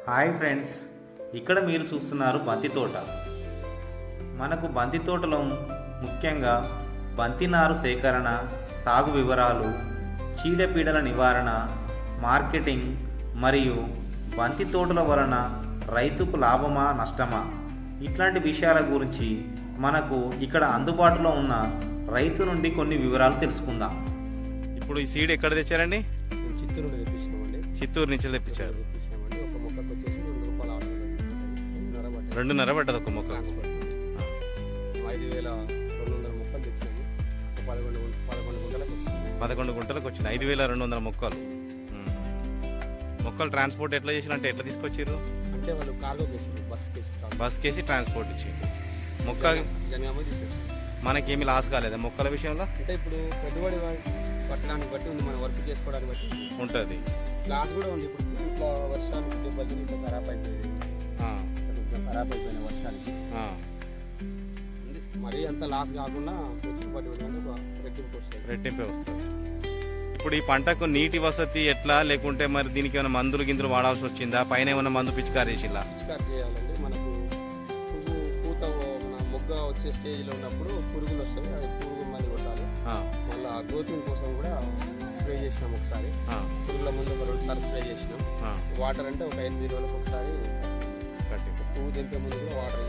Hi friends, ఇక్కడ మీరు చూస్తున్నారు బంతి తోట. మనకు బంతి తోటలో ముఖ్యంగా బంతి నారు సేకరణ, సాగు వివరాలు, చీడపీడల నివారణ, మార్కెటింగ్ మరియు బంతి తోటల వలన రైతుకు లాభమా నష్టమా ఇట్లాంటి విషయాల గురించి మనకు ఇక్కడ అందుబాటులో ఉన్న రైతు నుండి కొన్ని వివరాలు తెలుసుకుందాం. ఇప్పుడు ఈ సీడ్ ఎక్కడ తెచ్చారండి? చిత్తూరు నుండి తెప్పించినామండి. చిత్తూరు నుంచి తెప్పించారు. ఒక మొక్కకు వచ్చేసి ₹2 2.5 పడ్డది ఒక మొక్క. 5,200 మొక్కలు తెచ్చినాము. 11 గుంటలకు వచ్చింది. 11 గుంటలకు వచ్చింది. 5,200 మొక్కలు. మొక్కలు ట్రాన్స్పోర్ట్ ఎట్లా చేసినంటే ఎట్లా తీసుకొచ్చారు? అంటే వాళ్ళు కార్గో చేసింది, బస్ కేసి ట్రాన్స్పోర్ట్ ఇచ్చింది. మొక్క జనగామ తీసుకొచ్చింది. మనకేమి లాస్ కాలేదా మొక్కల విషయంలో? అంటే ఇప్పుడు పెట్టుబడి పట్టడానికి బట్టి ఉంది, మనం వర్క్ చేసుకోవడానికి బట్టి ఉంటుంది. లాస్ కూడా ఉంది. ఇప్పుడు ఇట్లా వర్షానికి దెబ్బలు ఇట్లా ఖరాబ్ అయిపోయిన వర్షానికి మరీ అంత లాస్ కాకుండా పెట్టుబడి రెట్టింపే వస్తుంది. ఇప్పుడు ఈ పంటకు నీటి వసతి ఎట్లా, లేకుంటే మరి దీనికి ఏమైనా మందులు గిందులు వాడాల్సి వచ్చిందా? పైన ఏమైనా మందు పిచికారు చేసిలా? పిచికారు చేయాలండి. మనకు పూత మొగ్గ వచ్చే స్టేజ్లో ఉన్నప్పుడు పురుగులు వస్తాయి, అది పురుగు మందు కొట్టాలి. మళ్ళీ గ్రోతింగ్ కోసం కూడా స్ప్రే చేసినాం ఒకసారి. పురుగుల ముందు ఒక 2 సార్లు స్ప్రే చేసినాం. వాటర్ అంటే ఒక 8 రోజులకు ఒకసారి పువ్వు దింపే ముందు కూడా వాటర్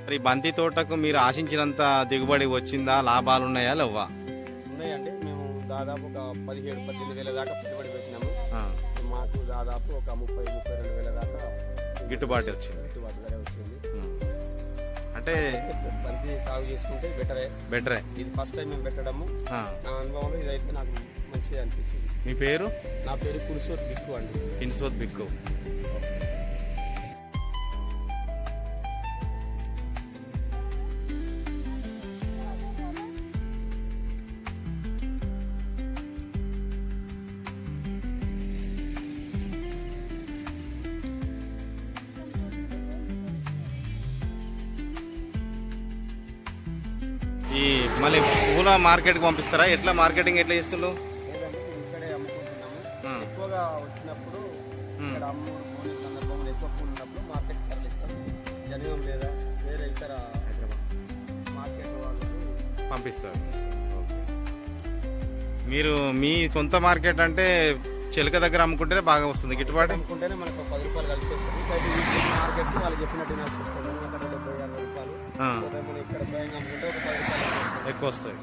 మరి బంతి తోటకు మీరు ఆశించినంత దిగుబడి వచ్చిందా? లాభాలు ఉన్నాయా లేవా? ఉన్నాయండి. మేము దాదాపు ఒక 17-18 వేల దాకా పెట్టుబడి పెట్టినాము. మాకు దాదాపు ఒక 30-32 వేల దాకా గిట్టుబాటు వచ్చింది. అంటే బంతి సాగు చేసుకుంటే బెటరే. ఇది ఫస్ట్ టైం మేము పెట్టడము. నా అనుభవంలో ఇదైతే నాకు మంచిగా అనిపించింది. మీ పేరు? నా పేరు కున్సోత్ బిక్కు అండి. కున్సోత్ బిక్కు. ఈ మళ్ళీ పూల మార్కెట్కి పంపిస్తారా? ఎట్లా మార్కెటింగ్ ఎట్లా చేస్తున్నారు? ఇక్కడే అమ్ముకుంటున్నాము. ఎక్కువగా వచ్చినప్పుడు ఇక్కడ అమ్ముకునే సందర్భంలో ఎక్కువ పూలు ఉన్నప్పుడు మార్కెట్ తరలిస్తాం. జనగం లేదా వేరే ఇతర మార్కెట్ వాళ్ళకి పంపిస్తారు. మీరు మీ సొంత మార్కెట్ అంటే చిలక దగ్గర అమ్ముకుంటేనే బాగా వస్తుంది గిట్టుబాటు. అమ్ముకుంటేనే మనకు ₹10 కలిసి వస్తుంది. బయట మార్కెట్ వాళ్ళు చెప్పినట్టు వినాల్సి వస్తుంది. అక్కడ ₹70-60 మనం ఇక్కడ స్వయంగా అమ్ముకుంటే ఒక ₹10 ఎక్కువ వస్తుంది.